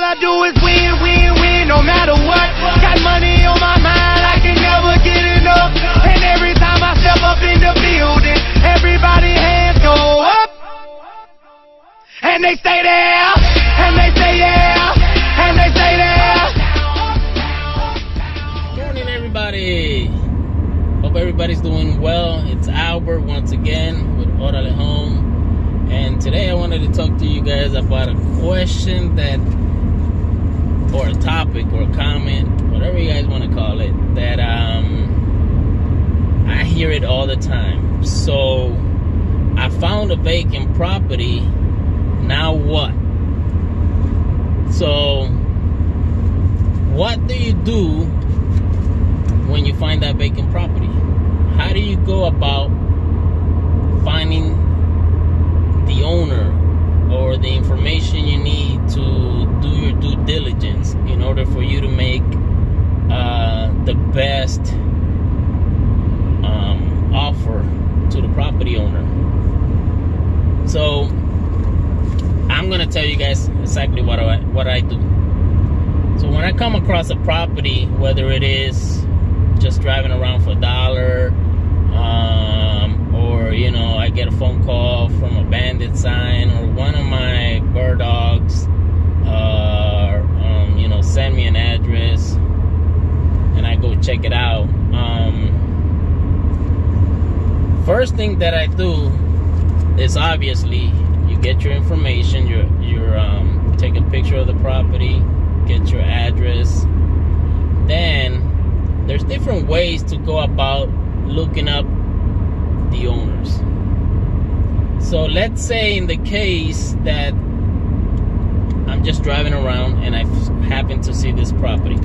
I do is win, win, win, no matter what. Got money on my mind, I can never get enough. And every time I step up in the building, everybody hands go up. And they stay there, and they stay there, and they stay there. Morning, everybody. Hope everybody's doing well. It's Albert once again with Orale Homes. And today I wanted to talk to you guys about a question that, or a topic or a comment, whatever you guys want to call it, that I hear it all the time. So I found a vacant property. Now what? So what do you do when you find that vacant property? How do you go about finding the owner or the information you need to do your due diligence in order for you to make the best offer to the property owner? So I'm gonna tell you guys exactly what I do. So when I come across a property, whether it is just driving around for $1, or I get a phone call from a bandit sign, or one of my bird dogs, send me an address, and I go check it out. First thing that I do is obviously you get your information, you take a picture of the property, get your address. Then there's different ways to go about looking up the owners. So let's say in the case that I'm just driving around and I happen to see this property.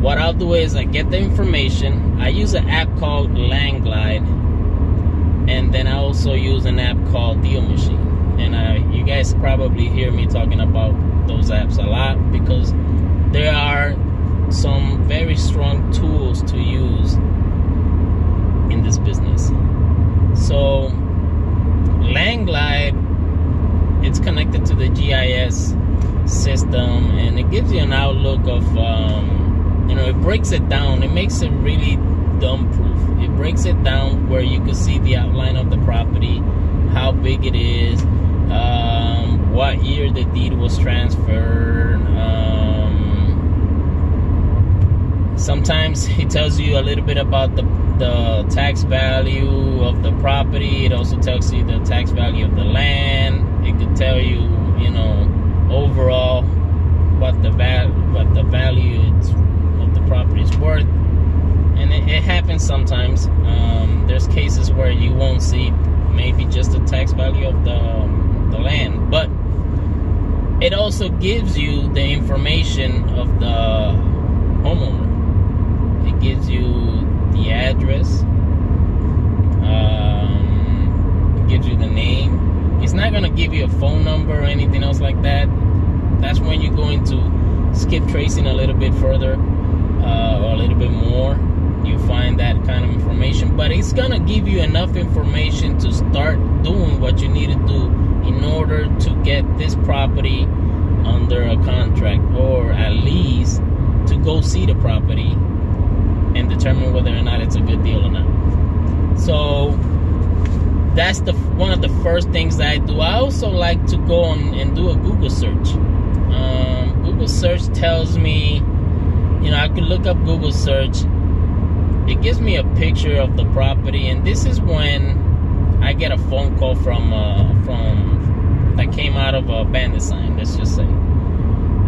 What I'll do is I get the information. I use an app called Landglide, and then I also use an app called Deal Machine. And you guys probably hear me talking about those apps a lot because there are some very strong tools to use in this business. So Landglide, it's connected to the GIS system, and it gives you an outlook of it breaks it down. It makes it really dumb proof. It breaks it down where you can see the outline of the property, how big it is, what year the deed was transferred. Sometimes it tells you a little bit about the tax value of the property. It also tells you the tax value of the land. It could tell you, overall what the value of the property is worth. And it happens sometimes. There's cases where you won't see maybe just the tax value of the land, but it also gives you the information of the homeowner. It gives you the address, it gives you the name. It's not going to give you a phone number or anything else like that. That's when you're going to skip tracing a little bit further, or a little bit more. You find that kind of information, but it's going to give you enough information to start doing what you need to do in order to get this property under a contract, or at least to go see the property and determine whether or not it's a good deal or not. So that's one of the first things that I do. I also like to go on and do a Google search. Google search tells me, I could look up Google search. It gives me a picture of the property, and this is when I get a phone call from that came out of a bandit sign, let's just say.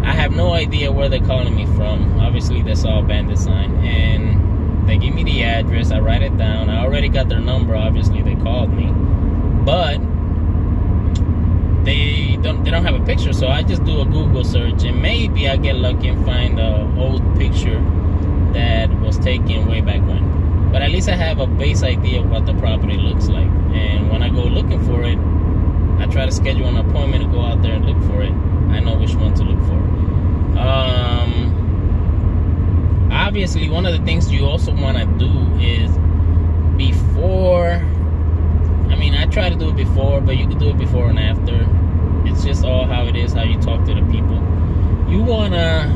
I have no idea where they're calling me from. Obviously, they saw a bandit sign, and they give me the address. I write it down. I already got their number. Obviously, they called me, but they don't have a picture. So I just do a Google search, and maybe I get lucky and find an old picture that was taken way back when. But at least I have a base idea of what the property looks like. And when I go looking for it, I try to schedule an appointment to go out there and look for it. I know which one to look for. Obviously, one of the things you also want to do is before, I try to do it before, but you can do it before and after. It's just all how it is, how you talk to the people. You want to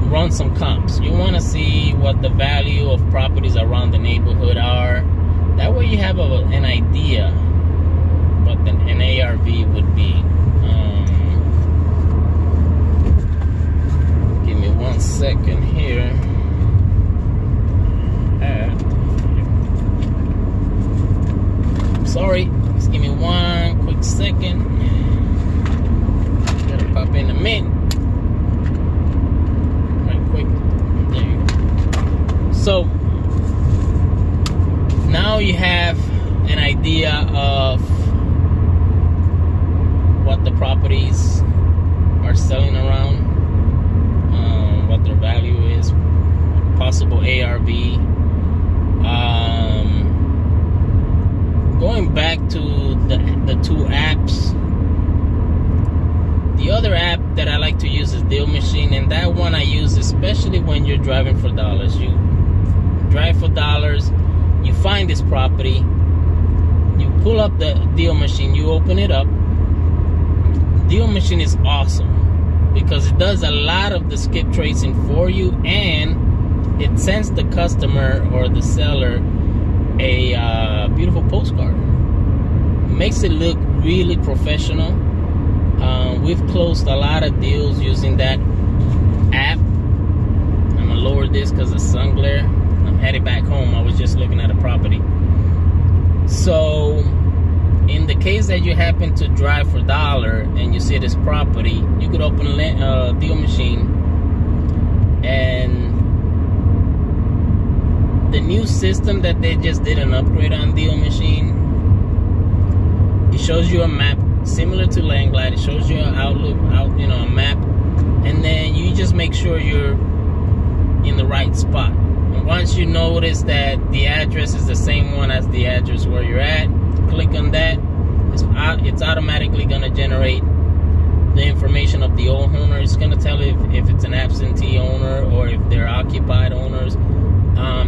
run some comps. You want to see what the value of properties around the neighborhood are. That way you have an idea what an ARV would be. Give me 1 second here. Sorry, just give me 1 quick second. Gotta pop in a mint. Right quick. There you go. So now you have an idea of what the properties are selling around, what their value is, possible ARV. Going back to the two apps, the other app that I like to use is Deal Machine, and that one I use especially when you're driving for dollars. You drive for dollars, you find this property, you pull up the Deal Machine, you open it up. Deal Machine is awesome because it does a lot of the skip tracing for you, and it sends the customer or the seller a beautiful postcard. Makes it look really professional. We've closed a lot of deals using that app. I'm gonna lower this because of sun glare. I'm headed back home. I was just looking at a property. So in the case that you happen to drive for dollar and you see this property, you could open a Deal Machine, and the new system that they just did an upgrade on Deal Machine, it shows you a map similar to Landglide. It shows you an a map, and then you just make sure you're in the right spot. And once you notice that the address is the same one as the address where you're at, click on that. It's automatically going to generate the information of the owner. It's going to tell you if it's an absentee owner or if they're occupied owners.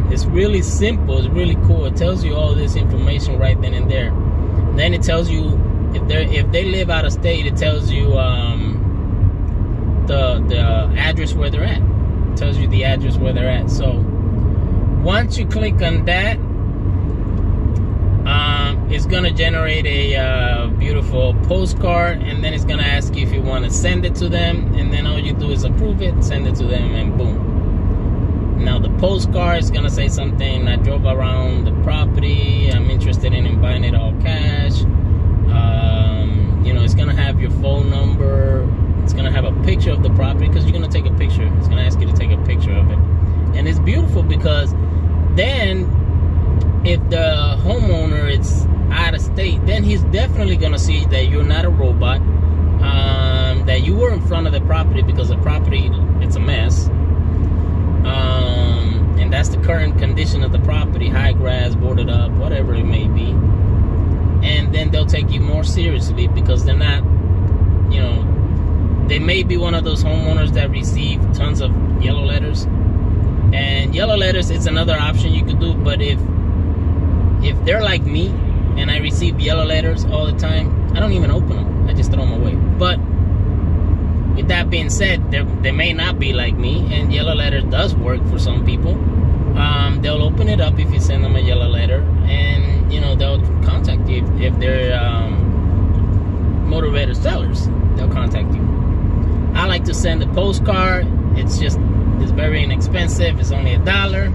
It's really simple. It's really cool. It tells you all this information right then and there. Then it tells you if they live out of state. It tells you the address where they're at. It tells you the address where they're at. So once you click on that, it's gonna generate a beautiful postcard, and then it's gonna ask you if you want to send it to them, and then all you do is approve it, send it to them, and boom. Now the postcard is gonna say something. I drove around the property. I'm interested in buying it all cash. It's gonna have your phone number. It's gonna have a picture of the property because you're gonna take a picture. It's gonna ask you to take a picture of it, and it's beautiful because then if the homeowner is out of state, then he's definitely gonna see that you're not a robot, that you were in front of the property because the property, it's a mess. And that's the current condition of the property, high grass, boarded up, whatever it may be. And then they'll take you more seriously because they're not, they may be one of those homeowners that receive tons of yellow letters. And yellow letters, it's another option you could do, but if they're like me and I receive yellow letters all the time, I don't even open them. I just throw them away. But with that being said, they may not be like me, and yellow letter does work for some people. They'll open it up if you send them a yellow letter, and they'll contact you if they're motivated sellers. They'll contact you. I like to send a postcard. It's very inexpensive. It's only $1,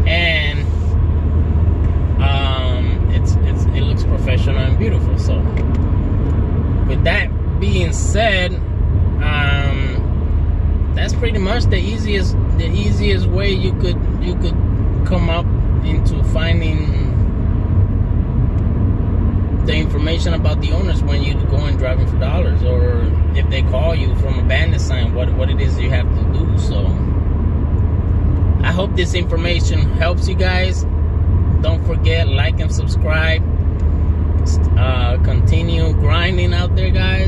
and it looks professional and beautiful. So with that being said, that's pretty much the easiest way you could come up into finding the information about the owners when you go and driving for dollars, or if they call you from a bandit sign, what it is you have to do. So I hope this information helps you guys. Don't forget, like and subscribe. Continue grinding out there, guys.